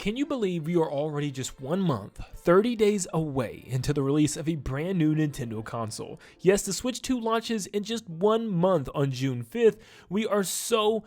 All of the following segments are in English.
Can you believe we are already just 1 month, 30 days away into the release of a brand new Nintendo console? Yes, the Switch 2 launches in just 1 month on June 5th. We are so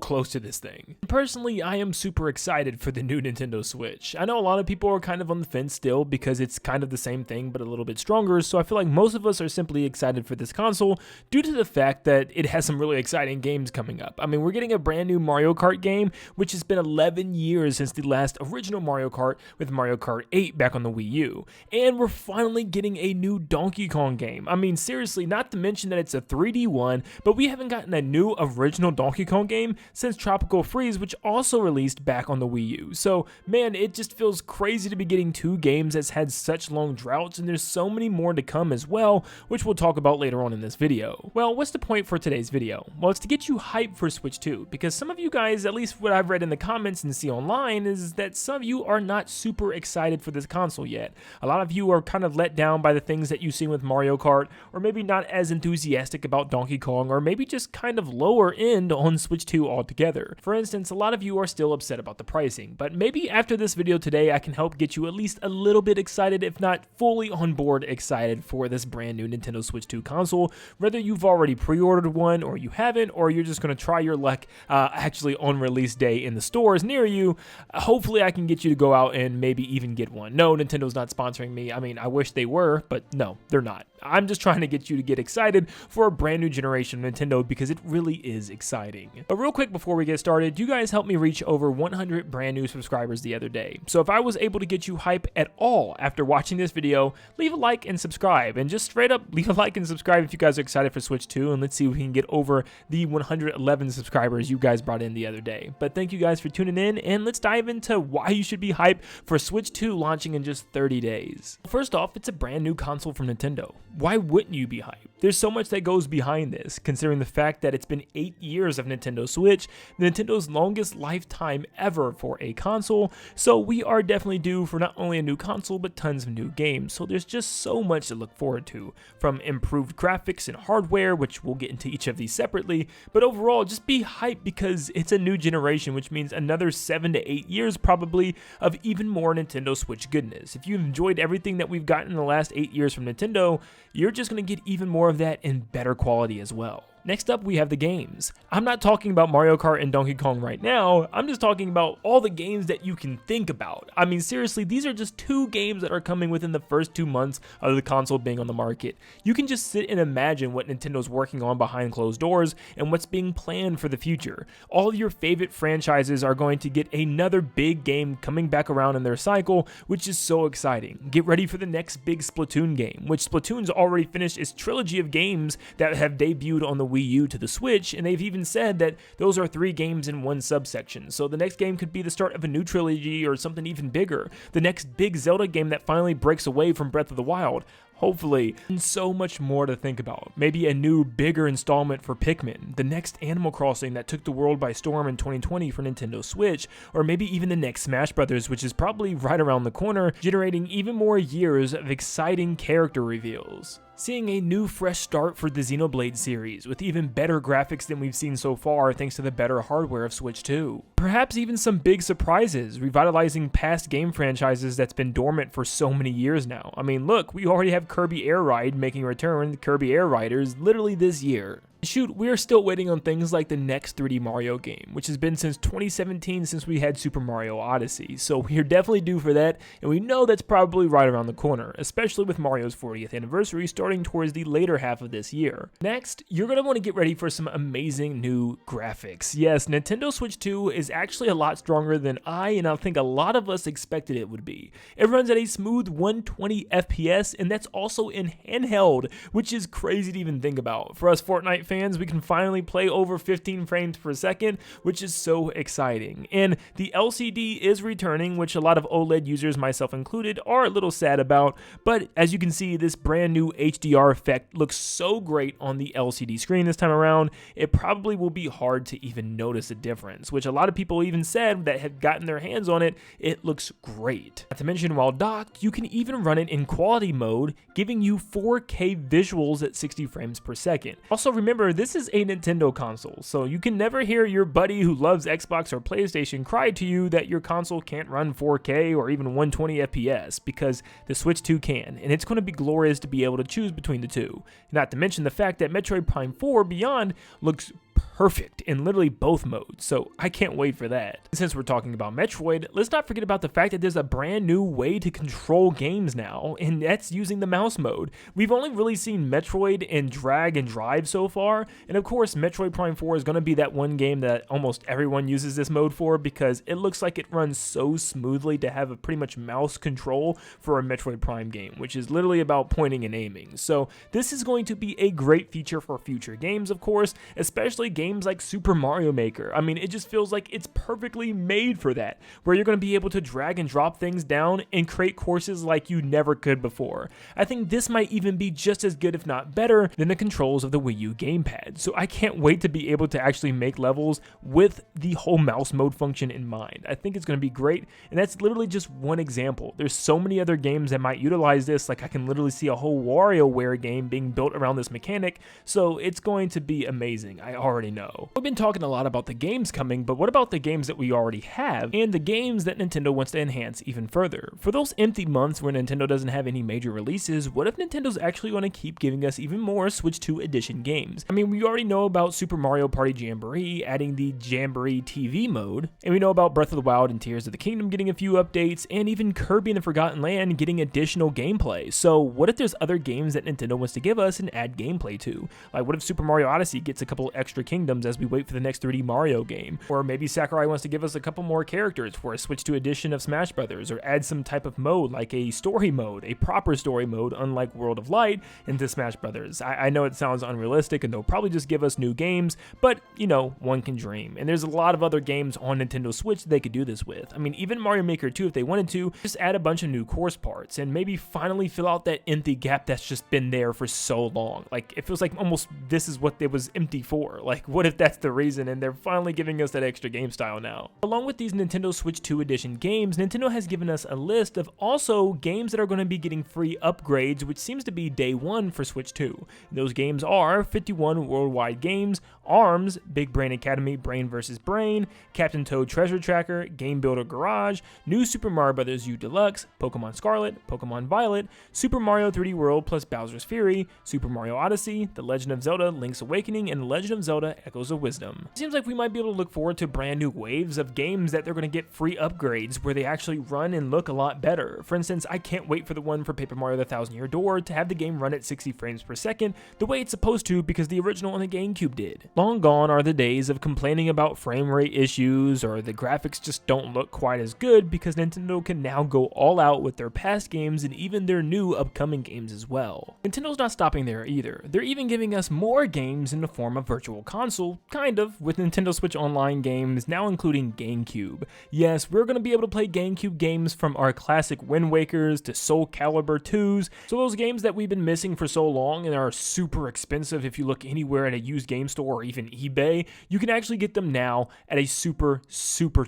close to this thing. Personally, I am super excited for the new Nintendo Switch. I know a lot of people are kind of on the fence still because it's kind of the same thing but a little bit stronger, so I feel like most of us are simply excited for this console due to the fact that it has some really exciting games coming up. I mean, we're getting a brand new Mario Kart game, which has been 11 years since the last original Mario Kart with Mario Kart 8 back on the Wii U. And we're finally getting a new Donkey Kong game. I mean, seriously, not to mention that it's a 3D one, but we haven't gotten a new original Donkey Kong game since Tropical Freeze, which also released back on the Wii U. So man, it just feels crazy to be getting 2 games that's had such long droughts, and there's so many more to come as well, which we'll talk about later on in this video. Well, what's the point for today's video? Well, it's to get you hyped for Switch 2, because some of you guys, at least what I've read in the comments and see online, is that some of you are not super excited for this console yet. A lot of you are kind of let down by the things that you've seen with Mario Kart, or maybe not as enthusiastic about Donkey Kong, or maybe just kind of lower end on Switch 2 altogether. For instance, a lot of you are still upset about the pricing, but maybe after this video today I can help get you at least a little bit excited, if not fully on board excited for this brand new Nintendo Switch 2 console, whether you've already pre-ordered one or you haven't, or you're just going to try your luck actually on release day in the stores near you. Hopefully I can get you to go out and maybe even get one. No, Nintendo's not sponsoring me. I mean, I wish they were, but no, they're not. I'm just trying to get you to get excited for a brand new generation of Nintendo because it really is exciting. But real quick before we get started, you guys helped me reach over 100 brand new subscribers the other day. So if I was able to get you hype at all after watching this video, leave a like and subscribe. And just straight up leave a like and subscribe if you guys are excited for Switch 2, and let's see if we can get over the 111 subscribers you guys brought in the other day. But thank you guys for tuning in, and let's dive into why you should be hyped for Switch 2 launching in just 30 days. First off, it's a brand new console from Nintendo. Why wouldn't you be hyped? There's so much that goes behind this, considering the fact that it's been 8 years of Nintendo Switch, Nintendo's longest lifetime ever for a console, so we are definitely due for not only a new console, but tons of new games. So there's just so much to look forward to, from improved graphics and hardware, which we'll get into each of these separately, but overall, just be hyped because it's a new generation, which means another 7 to 8 years probably of even more Nintendo Switch goodness. If you've enjoyed everything that we've gotten in the last 8 years from Nintendo, you're just going to get even more of that in better quality as well. Next up, we have the games. I'm not talking about Mario Kart and Donkey Kong right now, I'm just talking about all the games that you can think about. I mean, seriously, these are just 2 games that are coming within the first 2 months of the console being on the market. You can just sit and imagine what Nintendo's working on behind closed doors and what's being planned for the future. All of your favorite franchises are going to get another big game coming back around in their cycle, which is so exciting. Get ready for the next big Splatoon game, which Splatoon's already finished its trilogy of games that have debuted on the Wii U to the Switch, and they've even said that those are 3 games in one subsection. So the next game could be the start of a new trilogy or something even bigger. The next big Zelda game that finally breaks away from Breath of the Wild. Hopefully, and so much more to think about. Maybe a new, bigger installment for Pikmin, the next Animal Crossing that took the world by storm in 2020 for Nintendo Switch, or maybe even the next Smash Brothers, which is probably right around the corner, generating even more years of exciting character reveals. Seeing a new fresh start for the Xenoblade series, with even better graphics than we've seen so far thanks to the better hardware of Switch 2. Perhaps even some big surprises, revitalizing past game franchises that's been dormant for so many years now. I mean, look, we already have Kirby Air Ride making a return, Kirby Air Riders, literally this year. Shoot, we are still waiting on things like the next 3D Mario game, which has been since 2017 since we had Super Mario Odyssey, so we're definitely due for that, and we know that's probably right around the corner, especially with Mario's 40th anniversary starting towards the later half of this year. Next, you're going to want to get ready for some amazing new graphics. Yes, Nintendo Switch 2 is actually a lot stronger than I think a lot of us expected it would be. It runs at a smooth 120 FPS, and that's also in handheld, which is crazy to even think about. For us Fortnite fans, we can finally play over 15 frames per second, which is so exciting. And the LCD is returning, which a lot of OLED users, myself included, are a little sad about, but as you can see, this brand new HDR effect looks so great on the LCD screen this time around, it probably will be hard to even notice a difference, which a lot of people even said that had gotten their hands on it, it looks great. Not to mention, while docked, you can even run it in quality mode, giving you 4K visuals at 60 frames per second. Also remember remember, this is a Nintendo console, so you can never hear your buddy who loves Xbox or PlayStation cry to you that your console can't run 4K or even 120 FPS, because the Switch 2 can, and it's going to be glorious to be able to choose between the two. Not to mention the fact that Metroid Prime 4 Beyond looks perfect in literally both modes, so I can't wait for that. Since we're talking about Metroid, let's not forget about the fact that there's a brand new way to control games now, and that's using the mouse mode. We've only really seen Metroid in drag and drive so far, and of course Metroid Prime 4 is going to be that one game that almost everyone uses this mode for, because it looks like it runs so smoothly to have a pretty much mouse control for a Metroid Prime game, which is literally about pointing and aiming. So this is going to be a great feature for future games, of course, especially games like Super Mario Maker. I mean, it just feels like it's perfectly made for that, where you're going to be able to drag and drop things down and create courses like you never could before. I think this might even be just as good, if not better, than the controls of the Wii U gamepad. So I can't wait to be able to actually make levels with the whole mouse mode function in mind. I think it's going to be great, and that's literally just one example. There's so many other games that might utilize this. Like, I can literally see a whole WarioWare game being built around this mechanic, so it's going to be amazing. I already know. We've been talking a lot about the games coming, but what about the games that we already have and the games that Nintendo wants to enhance even further? For those empty months where Nintendo doesn't have any major releases, what if Nintendo's actually going to keep giving us even more Switch 2 edition games? I mean, we already know about Super Mario Party Jamboree adding the Jamboree TV mode, and we know about Breath of the Wild and Tears of the Kingdom getting a few updates, and even Kirby and the Forgotten Land getting additional gameplay. So what if there's other games that Nintendo wants to give us and add gameplay to? Like, what if Super Mario Odyssey gets a couple extra kingdoms as we wait for the next 3D Mario game? Or maybe Sakurai wants to give us a couple more characters for a Switch 2 edition of Smash Brothers, or add some type of mode like a story mode, a proper story mode unlike World of Light, into Smash Brothers. I know it sounds unrealistic and they'll probably just give us new games, but you know, one can dream. And there's a lot of other games on Nintendo Switch that they could do this with. I mean, even Mario Maker 2, if they wanted to, just add a bunch of new course parts and maybe finally fill out that empty gap that's just been there for so long. Like, it feels like almost this is what it was empty for. Like, what if that's the reason and they're finally giving us that extra game style now? Along with these Nintendo Switch 2 edition games, Nintendo has given us a list of also games that are going to be getting free upgrades, which seems to be day one for Switch 2. Those games are 51 Worldwide Games, ARMS, Big Brain Academy, Brain vs. Brain, Captain Toad Treasure Tracker, Game Builder Garage, New Super Mario Bros. U Deluxe, Pokemon Scarlet, Pokemon Violet, Super Mario 3D World plus Bowser's Fury, Super Mario Odyssey, The Legend of Zelda Link's Awakening, and The Legend of Zelda Echoes of Wisdom. It seems like we might be able to look forward to brand new waves of games that they're going to get free upgrades where they actually run and look a lot better. For instance, I can't wait for the one for Paper Mario The Thousand Year Door to have the game run at 60 frames per second the way it's supposed to, because the original on the GameCube did. Long gone are the days of complaining about frame rate issues or the graphics just don't look quite as good, because Nintendo can now go all out with their past games and even their new upcoming games as well. Nintendo's not stopping there either. They're even giving us more games in the form of Virtual Console, kind of, with Nintendo Switch Online games now including GameCube. Yes, we're going to be able to play GameCube games from our classic Wind Wakers to Soul Calibur 2s, so those games that we've been missing for so long and are super expensive if you look anywhere at a used game store or even eBay, you can actually get them now at a super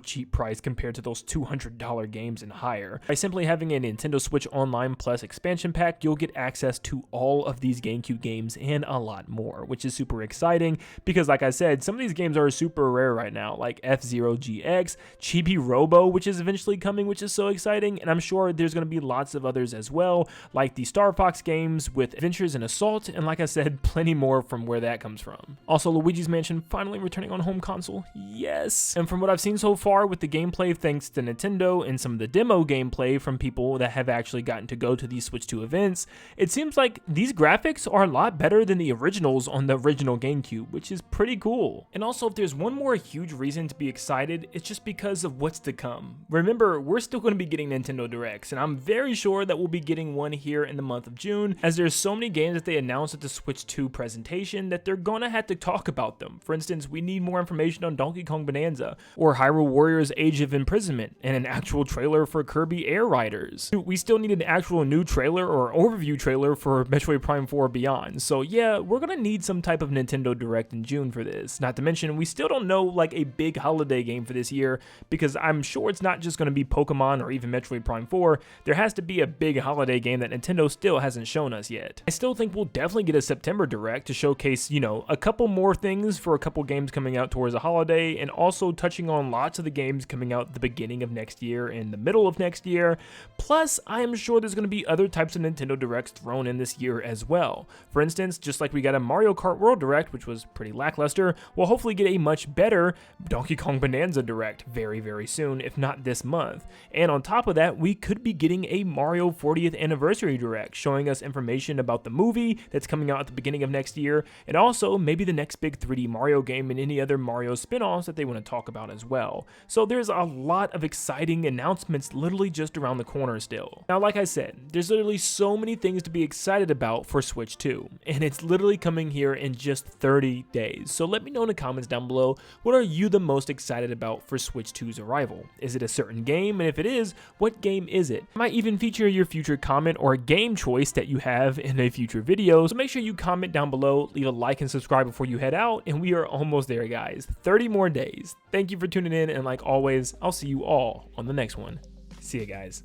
cheap price compared to those $200 games and higher. By simply having a Nintendo Switch Online Plus expansion pack, you'll get access to all of these GameCube games and a lot more, which is super exciting because, like I said, some of these games are super rare right now, like F-Zero GX, Chibi Robo, which is eventually coming, which is so exciting, and I'm sure there's going to be lots of others as well, like the Star Fox games with Adventures in Assault, and like I said, plenty more from where that comes from. Also, Luigi's Mansion finally returning on home console, yes! And from what I've seen so far with the gameplay thanks to Nintendo and some of the demo gameplay from people that have actually gotten to go to these Switch 2 events, it seems like these graphics are a lot better than the originals on the original GameCube, which is pretty cool. And also, if there's one more huge reason to be excited, it's just because of what's to come. Remember, we're still going to be getting Nintendo Directs, and I'm very sure that we'll be getting one here in the month of June, as there's so many games that they announced at the Switch 2 presentation that they're gonna have to talk about them. For instance, we need more information on Donkey Kong Bonanza, or Hyrule Warriors Age of Imprisonment, and an actual trailer for Kirby Air Riders. We still need an actual new trailer or overview trailer for Metroid Prime 4 Beyond. So yeah, we're gonna need some type of Nintendo Direct in June soon for this. Not to mention, we still don't know like a big holiday game for this year, because I'm sure it's not just going to be Pokemon or even Metroid Prime 4. There has to be a big holiday game that Nintendo still hasn't shown us yet. I still think we'll definitely get a September Direct to showcase, you know, a couple more things for a couple games coming out towards a holiday, and also touching on lots of the games coming out at the beginning of next year and the middle of next year. Plus, I am sure there's going to be other types of Nintendo Directs thrown in this year as well. For instance, just like we got a Mario Kart World Direct, which was pretty lackluster, we'll hopefully get a much better Donkey Kong Bonanza Direct very, very soon, if not this month. And on top of that, we could be getting a Mario 40th Anniversary Direct, showing us information about the movie that's coming out at the beginning of next year, and also maybe the next big 3D Mario game and any other Mario spin-offs that they want to talk about as well. So there's a lot of exciting announcements literally just around the corner still. Now, like I said, there's literally so many things to be excited about for Switch 2, and it's literally coming here in just 30 days. So let me know in the comments down below, what are you the most excited about for Switch 2's arrival? Is it a certain game? And if it is, what game is it? I might even feature your future comment or a game choice that you have in a future video, so make sure you comment down below, leave a like and subscribe before you head out, and we are almost there, guys. 30 more days. Thank you for tuning in, and like always, I'll see you all on the next one. See ya, guys.